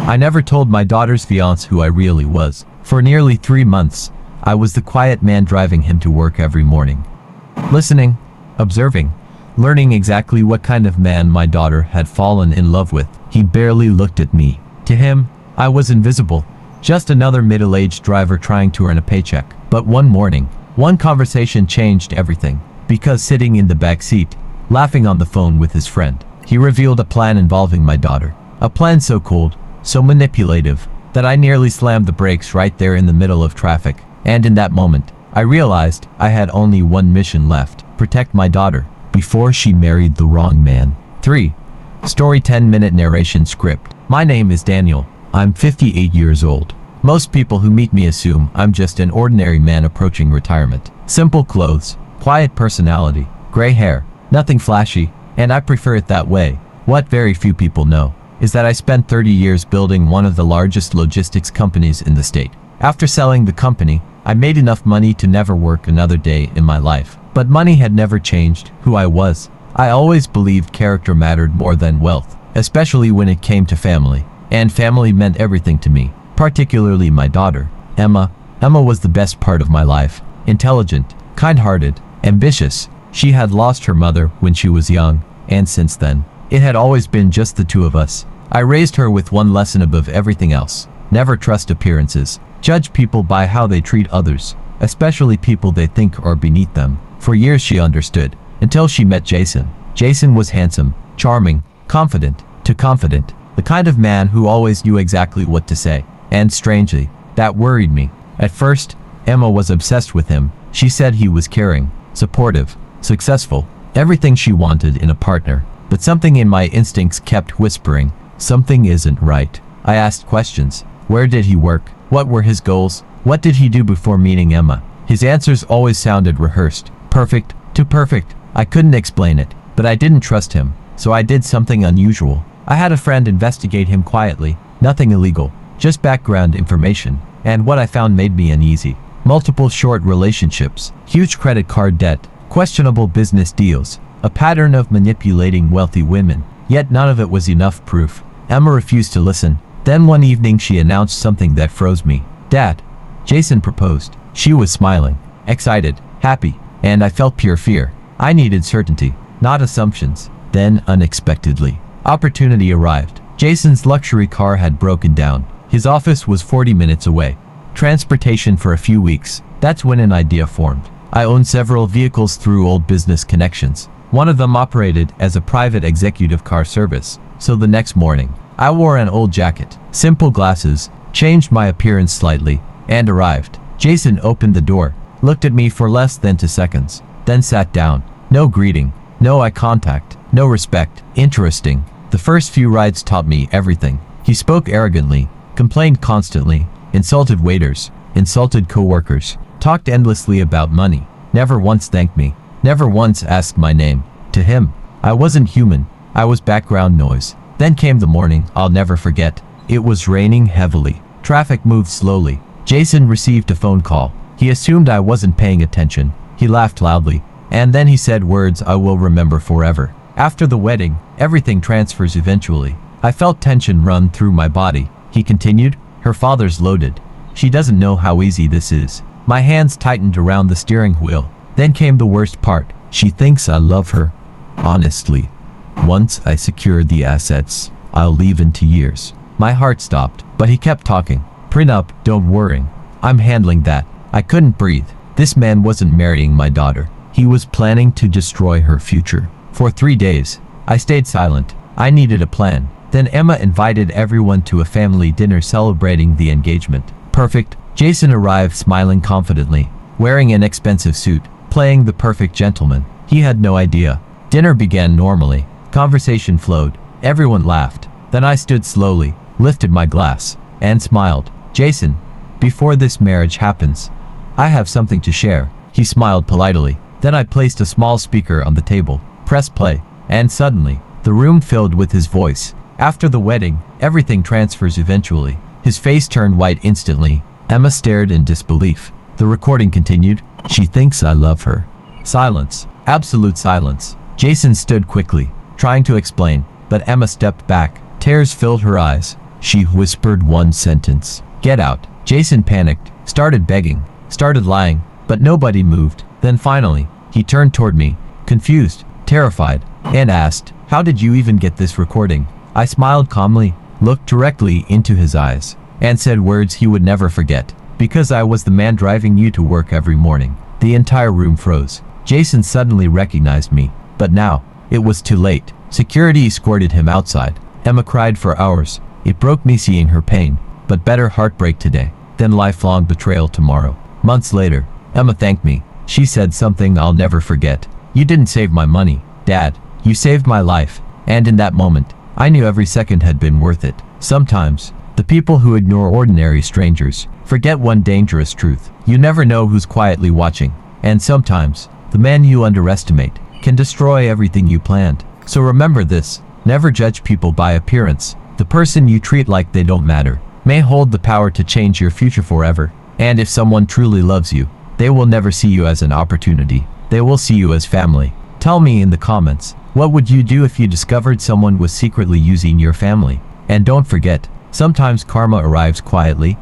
I never told my daughter's fiancé who I really was. For nearly 3 months, I was the quiet man driving him to work every morning. Listening, observing, learning exactly what kind of man my daughter had fallen in love with. He barely looked at me. To him, I was invisible, just another middle-aged driver trying to earn a paycheck. But one morning, one conversation changed everything. Because sitting in the back seat, laughing on the phone with his friend, he revealed a plan involving my daughter. A plan so cold, so manipulative, that I nearly slammed the brakes right there in the middle of traffic. And in that moment, I realized I had only one mission left: protect my daughter before she married the wrong man. 3. Story 10-minute narration script. My name is Daniel. I'm 58 years old. Most people who meet me assume I'm just an ordinary man approaching retirement. Simple clothes, quiet personality, gray hair, nothing flashy, and I prefer it that way. What very few people know is that I spent 30 years building one of the largest logistics companies in the state. After selling the company, I made enough money to never work another day in my life. But money had never changed who I was. I always believed character mattered more than wealth, especially when it came to family. And family meant everything to me, particularly my daughter, Emma. Emma was the best part of my life. Intelligent, kind-hearted, ambitious. She had lost her mother when she was young, and since then, it had always been just the two of us. I raised her with one lesson above everything else: never trust appearances. Judge people by how they treat others, especially people they think are beneath them. For years she understood, until she met Jason. Jason was handsome, charming, confident, too confident, the kind of man who always knew exactly what to say. And strangely, that worried me. At first, Emma was obsessed with him. She said he was caring, supportive, successful, everything she wanted in a partner. But something in my instincts kept whispering, something isn't right. I asked questions. Where did he work? What were his goals? What did he do before meeting Emma? His answers always sounded rehearsed. Perfect, too perfect. I couldn't explain it, but I didn't trust him, so I did something unusual. I had a friend investigate him quietly. Nothing illegal, just background information. And what I found made me uneasy. Multiple short relationships, huge credit card debt, questionable business deals, a pattern of manipulating wealthy women. Yet none of it was enough proof. Emma refused to listen. Then one evening she announced something that froze me. Dad, Jason proposed. She was smiling, excited, happy, and I felt pure fear. I needed certainty, not assumptions. Then, unexpectedly, opportunity arrived. Jason's luxury car had broken down. His office was 40 minutes away. Transportation for a few weeks. That's when an idea formed. I owned several vehicles through old business connections. One of them operated as a private executive car service. So the next morning, I wore an old jacket, simple glasses, changed my appearance slightly, and arrived. Jason opened the door, looked at me for less than 2 seconds, then sat down. No greeting, no eye contact, no respect. Interesting. The first few rides taught me everything. He spoke arrogantly, complained constantly, insulted waiters, insulted co-workers, talked endlessly about money, never once thanked me, never once asked my name. To him, I wasn't human. I was background noise. Then came the morning I'll never forget. It was raining heavily. Traffic moved slowly. Jason received a phone call. He assumed I wasn't paying attention. He laughed loudly, and then he said words I will remember forever. After the wedding, everything transfers eventually. I felt tension run through my body. He continued, her father's loaded. She doesn't know how easy this is. My hands tightened around the steering wheel. Then came the worst part. She thinks I love her. Honestly, once I secured the assets, I'll leave in 2 years. My heart stopped, but he kept talking. Prenup, don't worry. I'm handling that. I couldn't breathe. This man wasn't marrying my daughter. He was planning to destroy her future. For 3 days, I stayed silent. I needed a plan. Then Emma invited everyone to a family dinner celebrating the engagement. Perfect. Jason arrived smiling confidently, wearing an expensive suit, playing the perfect gentleman. He had no idea. Dinner began normally. Conversation flowed. Everyone laughed. Then I stood slowly, lifted my glass, and smiled. Jason, before this marriage happens, I have something to share. He smiled politely. Then I placed a small speaker on the table, pressed play, and suddenly, the room filled with his voice. After the wedding, everything transfers eventually. His face turned white instantly. Emma stared in disbelief. The recording continued. She thinks I love her. Silence. Absolute silence. Jason stood quickly, trying to explain, but Emma stepped back. Tears filled her eyes. She whispered one sentence. Get out. Jason panicked, started begging, started lying, but nobody moved. Then finally, he turned toward me, confused, terrified, and asked, "How did you even get this recording?" I smiled calmly, looked directly into his eyes, and said words he would never forget. Because I was the man driving you to work every morning. The entire room froze. Jason suddenly recognized me, but now, it was too late. Security escorted him outside. Emma cried for hours. It broke me seeing her pain, but better heartbreak today than lifelong betrayal tomorrow. Months later, Emma thanked me. She said something I'll never forget. "You didn't save my money, Dad. You saved my life." And in that moment, I knew every second had been worth it. Sometimes, the people who ignore ordinary strangers forget one dangerous truth. You never know who's quietly watching. And sometimes, the man you underestimate can destroy everything you planned. So remember this, never judge people by appearance. The person you treat like they don't matter may hold the power to change your future forever. And if someone truly loves you, they will never see you as an opportunity. They will see you as family. Tell me in the comments, what would you do if you discovered someone was secretly using your family? And don't forget, sometimes karma arrives quietly.